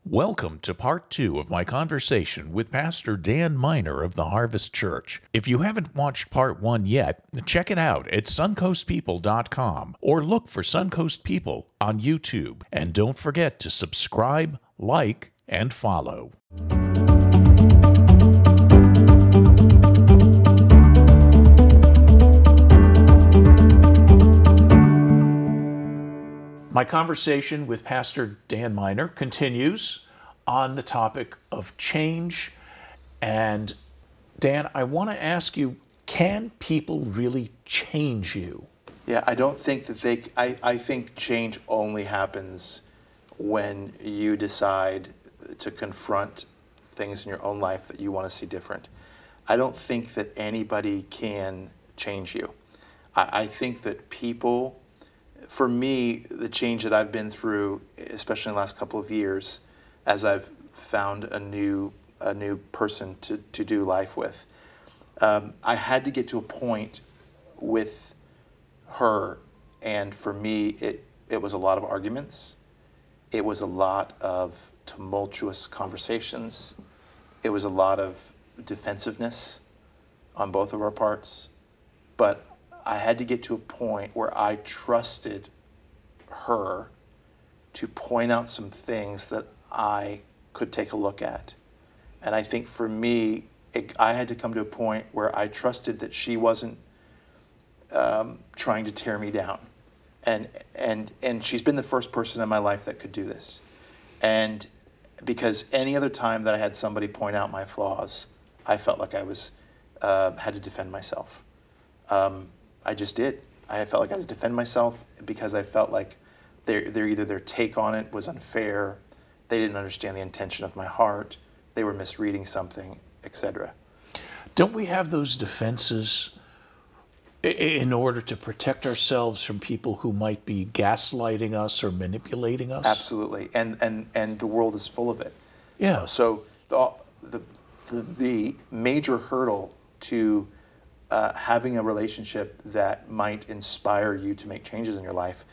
Welcome to part 2 of my conversation with Pastor Dan Miner of the Harvest Church. If you haven't watched part 1 yet, check it out at suncoastpeople.com or look for Suncoast People on YouTube. And don't forget to subscribe, like, and follow. My conversation with Pastor Dan Miner continues on the topic of change. And Dan, I want to ask you, can people really change you? Yeah, I don't think that I think change only happens when you decide to confront things in your own life that you want to see different. I don't think that anybody can change you. I think that people, for me, the change that I've been through, especially in the last couple of years, as I've found a new person to do life with, I had to get to a point with her, and for me, it was a lot of arguments. It was a lot of tumultuous conversations. It was a lot of defensiveness on both of our parts, but I had to get to a point where I trusted her to point out some things that I could take a look at. And I think for me, I had to come to a point where I trusted that she wasn't trying to tear me down. And she's been the first person in my life that could do this. And because any other time that I had somebody point out my flaws, I felt like I was had to defend myself. I just did. I felt like I had to defend myself because I felt like either their take on it was unfair, they didn't understand the intention of my heart, they were misreading something, etc. Don't we have those defenses in order to protect ourselves from people who might be gaslighting us or manipulating us? Absolutely, and the world is full of it. Yeah. So the major hurdle to having a relationship that might inspire you to make changes in your life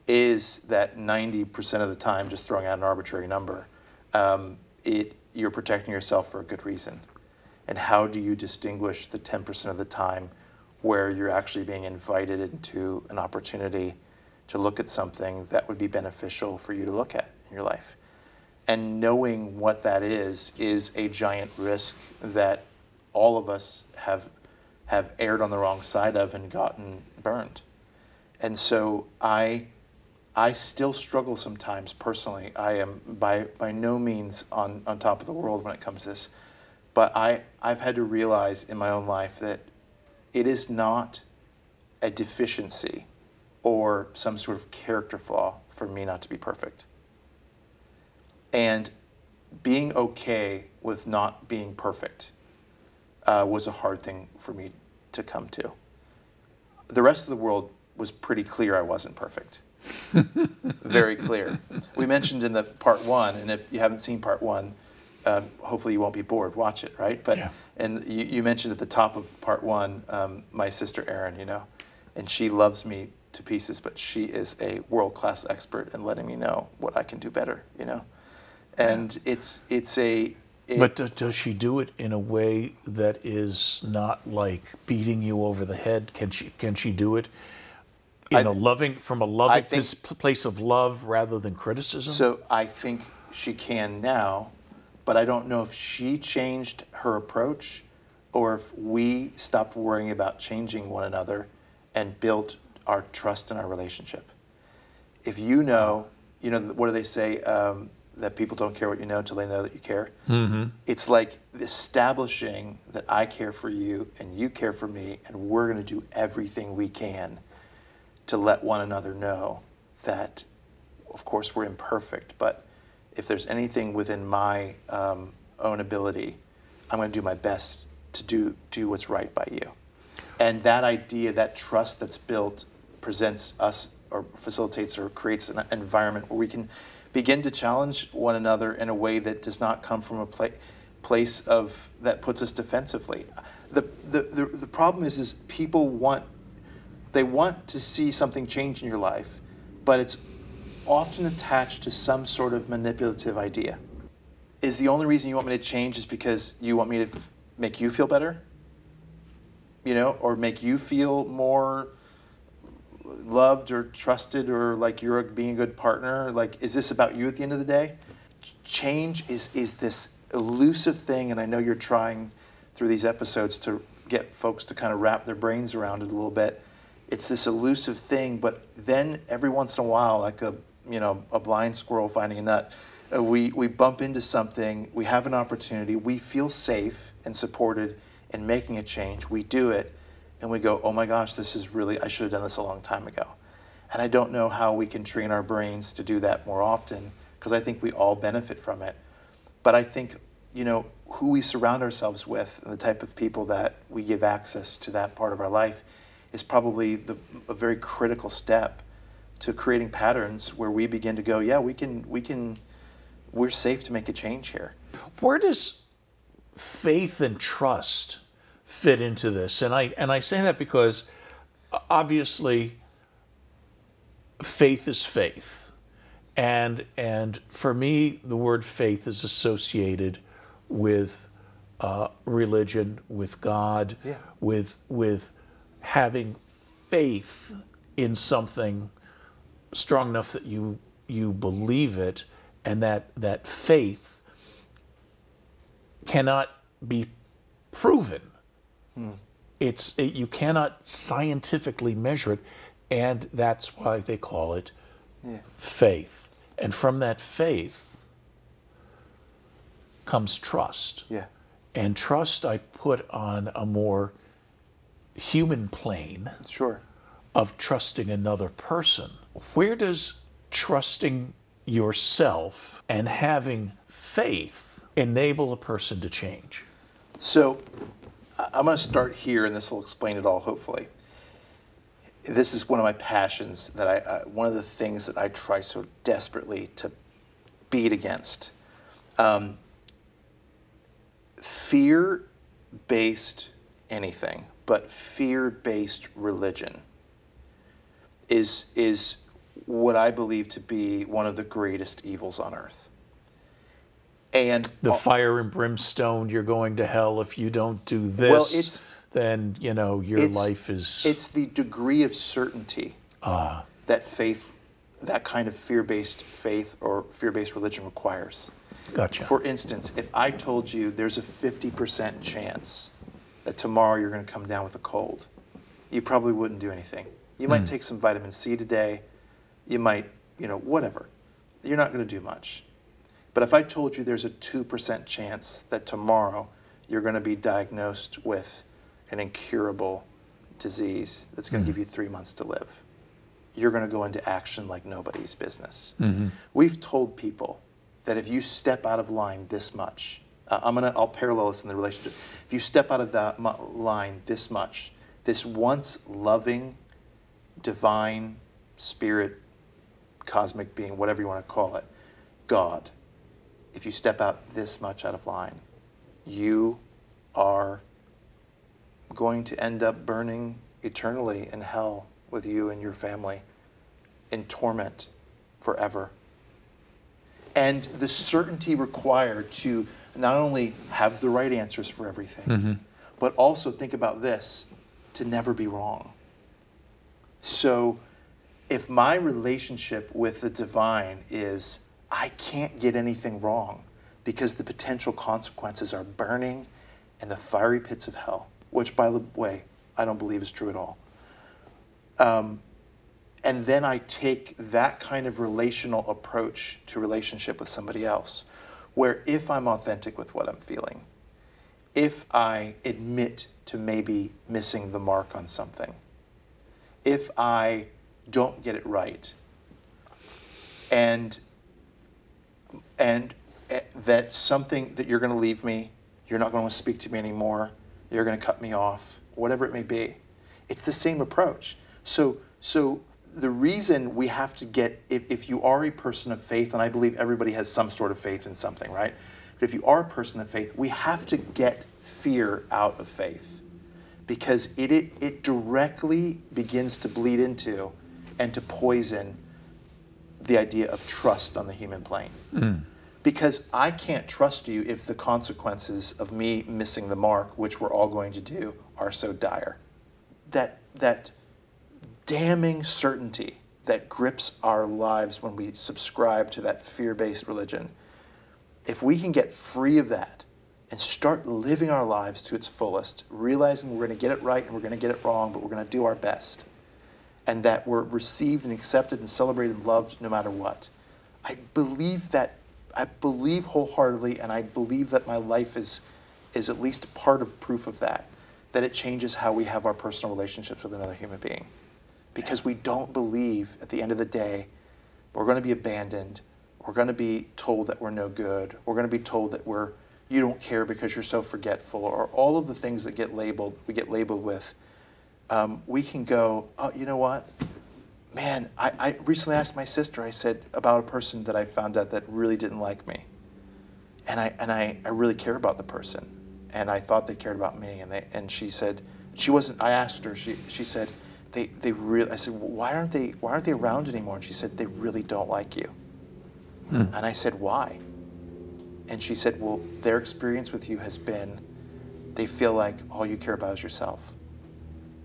is that 90% of the time, just throwing out an arbitrary number, you're protecting yourself for a good reason. And how do you distinguish the 10% of the time where you're actually being invited into an opportunity to look at something that would be beneficial for you to look at in your life? And knowing what that is a giant risk that all of us have erred on the wrong side of and gotten burned. And so I still struggle sometimes personally. I am by no means on top of the world when it comes to this, but I've had to realize in my own life that it is not a deficiency or some sort of character flaw for me not to be perfect. And being okay with not being perfect was a hard thing for me to come to. The rest of the world was pretty clear I wasn't perfect. Very clear. We mentioned in the part 1, and if you haven't seen part 1, hopefully you won't be bored. Watch it, right? But yeah. And you mentioned at the top of part 1, my sister Erin, and she loves me to pieces, but she is a world-class expert in letting me know what I can do better, And yeah. But does she do it in a way that is not like beating you over the head? Can she do it from a loving place of love rather than criticism? So I think she can now, but I don't know if she changed her approach or if we stopped worrying about changing one another and built our trust in our relationship. If what do they say? That people don't care what you know until they know that you care. Mm-hmm. It's like establishing that I care for you and you care for me, and we're going to do everything we can to let one another know that, of course, we're imperfect, but if there's anything within my own ability, I'm going to do my best to do what's right by you. And that idea, that trust that's built, presents us or facilitates or creates an environment where we can begin to challenge one another in a way that does not come from a place that puts us defensively. The problem is people want to see something change in your life, but it's often attached to some sort of manipulative idea. is the only reason you want me to change is because you want me to make you feel better? You know, or make you feel more loved or trusted, or like you're being a good partner? Like, is this about you at the end of the day? Change is this elusive thing, and I know you're trying through these episodes to get folks to kind of wrap their brains around it a little bit. It's this elusive thing, but then every once in a while, like a blind squirrel finding a nut, we bump into something, we have an opportunity, we feel safe and supported in making a change, we do it, and we go, oh my gosh, this is really, I should have done this a long time ago. And I don't know how we can train our brains to do that more often, because I think we all benefit from it. But I think, who we surround ourselves with and the type of people that we give access to that part of our life is probably a very critical step to creating patterns where we begin to go, yeah, we're safe to make a change here. Where does faith and trust fit into this? And I say that because obviously faith is faith. And for me, the word faith is associated with religion, with God, Yeah. with having faith in something strong enough that you believe it, and that faith cannot be proven. You cannot scientifically measure it, and that's why they call it faith. And from that faith comes trust. Yeah. And trust I put on a more human plane. Sure. Of trusting another person. Where does trusting yourself and having faith enable a person to change? So I'm going to start here, and this will explain it all, hopefully. This is one of my passions, that one of the things that I try so desperately to beat against. Fear-based anything, but fear-based religion is what I believe to be one of the greatest evils on earth. And the fire and brimstone, you're going to hell if you don't do this, then your life is... It's the degree of certainty that faith, that kind of fear-based faith or fear-based religion requires. Gotcha. For instance, if I told you there's a 50% chance that tomorrow you're going to come down with a cold, you probably wouldn't do anything. You might take some vitamin C today. You might, whatever. You're not going to do much. But if I told you there's a 2% chance that tomorrow you're going to be diagnosed with an incurable disease that's going to give you 3 months to live, you're going to go into action like nobody's business. We've told people that if you step out of line this much, I'll parallel this in the relationship. If you step out of that line this much, this once loving, divine, spirit, cosmic being, whatever you want to call it, God, if you step out this much out of line, you are going to end up burning eternally in hell with you and your family in torment forever. And the certainty required to not only have the right answers for everything, but also think about this, to never be wrong. So if my relationship with the divine is, I can't get anything wrong because the potential consequences are burning in the fiery pits of hell, which, by the way, I don't believe is true at all. And then I take that kind of relational approach to relationship with somebody else, where if I'm authentic with what I'm feeling, if I admit to maybe missing the mark on something, if I don't get it right, and that something that you're going to leave me, you're not going to speak to me anymore, you're going to cut me off, whatever it may be, it's the same approach. So the reason we have to get, if you are a person of faith, and I believe everybody has some sort of faith in something, right? But if you are a person of faith, we have to get fear out of faith, because it directly begins to bleed into and to poison the idea of trust on the human plane. Because I can't trust you if the consequences of me missing the mark, which we're all going to do, are so dire. That damning certainty that grips our lives when we subscribe to that fear-based religion, if we can get free of that and start living our lives to its fullest, realizing we're going to get it right and we're going to get it wrong, but we're going to do our best, and that we're received and accepted and celebrated and loved no matter what, I believe wholeheartedly, and I believe that my life is at least part of proof of that it changes how we have our personal relationships with another human being. Because we don't believe, at the end of the day, we're going to be abandoned, we're going to be told that we're no good, we're going to be told that you don't care because you're so forgetful, or all of the things that we get labeled with. We can go, oh, you know what? Man, I recently asked my sister, I said, about a person that I found out that really didn't like me. And I really care about the person. And I thought they cared about me. And she said, she wasn't, I asked her, she said, they really, I said, well, why aren't they around anymore? And she said, they really don't like you. And I said, why? And she said, well, their experience with you has been, they feel like all you care about is yourself.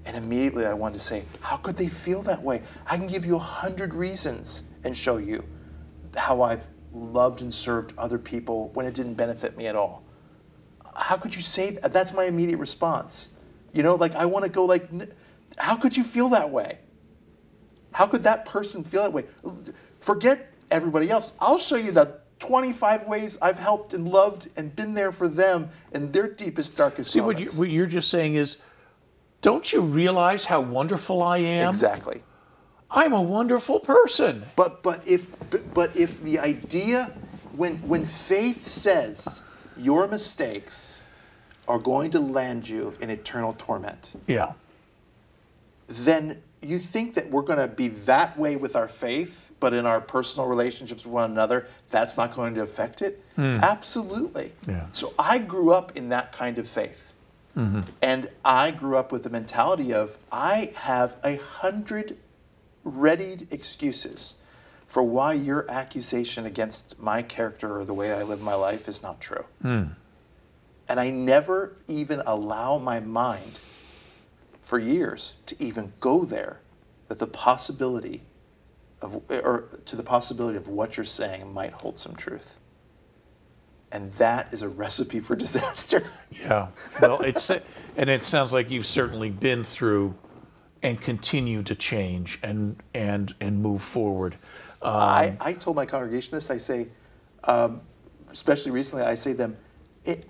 And immediately I wanted to say, how could they feel that way? I can give you 100 reasons and show you how I've loved and served other people when it didn't benefit me at all. How could you say that? That's my immediate response. You know, like I want to go like, how could you feel that way? How could that person feel that way? Forget everybody else. I'll show you the 25 ways I've helped and loved and been there for them in their deepest, darkest moments. What you're just saying is, don't you realize how wonderful I am? Exactly. I'm a wonderful person. But if the idea, when faith says your mistakes are going to land you in eternal torment, yeah, then you think that we're going to be that way with our faith, but in our personal relationships with one another, that's not going to affect it? Absolutely. Yeah. So I grew up in that kind of faith. Mm-hmm. And I grew up with the mentality of, I have 100 readied excuses for why your accusation against my character or the way I live my life is not true. And I never even allow my mind for years to even go there, that the possibility of what you're saying might hold some truth. And that is a recipe for disaster. Yeah. Well, it sounds like you've certainly been through and continue to change and move forward. I told my congregation this. I say, especially recently, I say to them,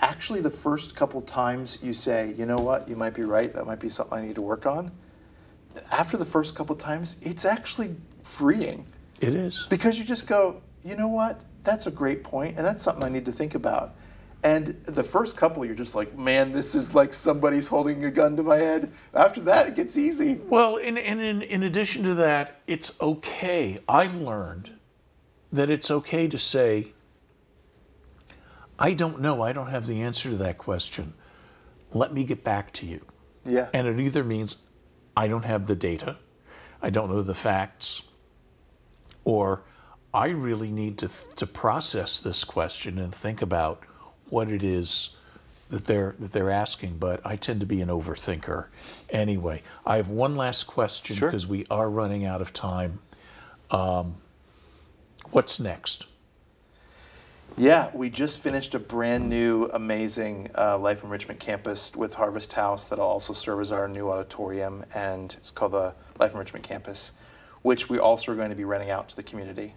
actually the first couple times you say, you know what, you might be right, that might be something I need to work on. After the first couple times, it's actually freeing. It is. Because you just go, you know what, that's a great point, and that's something I need to think about. And the first couple, you're just like, man, this is like somebody's holding a gun to my head. After that, it gets easy. Well, in addition to that, it's okay. I've learned that it's okay to say, I don't know. I don't have the answer to that question. Let me get back to you. Yeah. And it either means I don't have the data, I don't know the facts, or I really need to process this question and think about what it is that they're asking, but I tend to be an overthinker anyway. I have one last question because we are running out of time. What's next? Yeah, we just finished a brand new, amazing Life Enrichment campus with Harvest House that'll also serve as our new auditorium, and it's called the Life Enrichment Campus, which we also are going to be renting out to the community.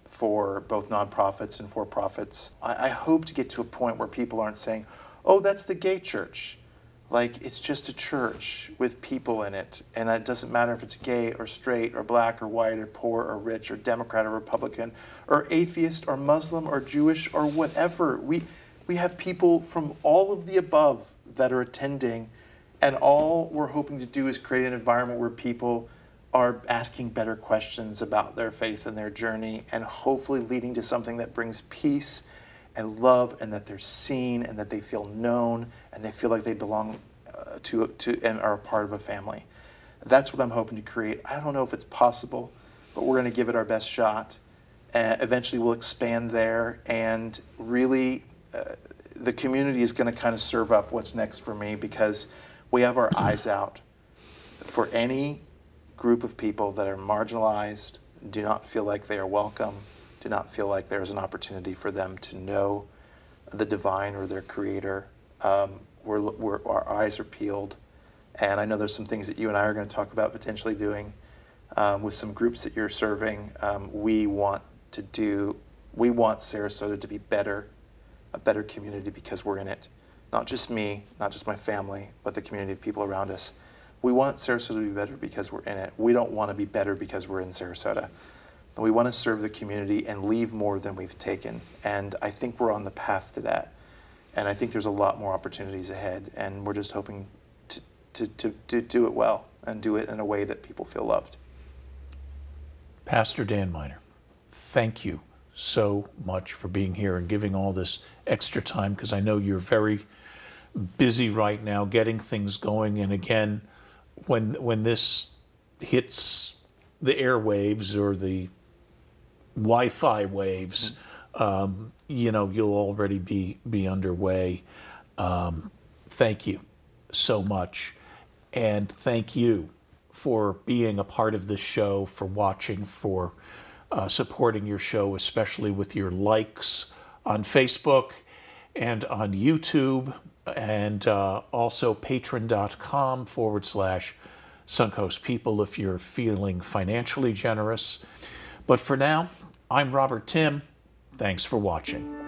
For both nonprofits and for-profits. I hope to get to a point where people aren't saying, oh, that's the gay church. Like, it's just a church with people in it, and it doesn't matter if it's gay or straight or black or white or poor or rich or Democrat or Republican or atheist or Muslim or Jewish or whatever. We have people from all of the above that are attending, and all we're hoping to do is create an environment where people are asking better questions about their faith and their journey, and hopefully leading to something that brings peace and love, and that they're seen and that they feel known and they feel like they belong to and are a part of a family. That's what I'm hoping to create. I don't know if it's possible, but we're going to give it our best shot. Eventually we'll expand there, and really the community is going to kind of serve up what's next for me, because we have our eyes out for any group of people that are marginalized, do not feel like they are welcome, do not feel like there's an opportunity for them to know the divine or their creator. Our eyes are peeled, and I know there's some things that you and I are going to talk about potentially doing with some groups that you're serving. We want Sarasota to be better, a better community, because we're in it. Not just me, not just my family, but the community of people around us. We want Sarasota to be better because we're in it. We don't want to be better because we're in Sarasota. And we want to serve the community and leave more than we've taken. And I think we're on the path to that. And I think there's a lot more opportunities ahead. And we're just hoping to do it well and do it in a way that people feel loved. Pastor Dan Miner, thank you so much for being here and giving all this extra time, because I know you're very busy right now getting things going. And again, when this hits the airwaves or the Wi-Fi waves, you know, you'll already be underway. Thank you so much. And thank you for being a part of this show, for watching, for supporting your show, especially with your likes on Facebook and on YouTube, and also patreon.com/Suncoast People if you're feeling financially generous. But for now, I'm Robert Tim. Thanks for watching.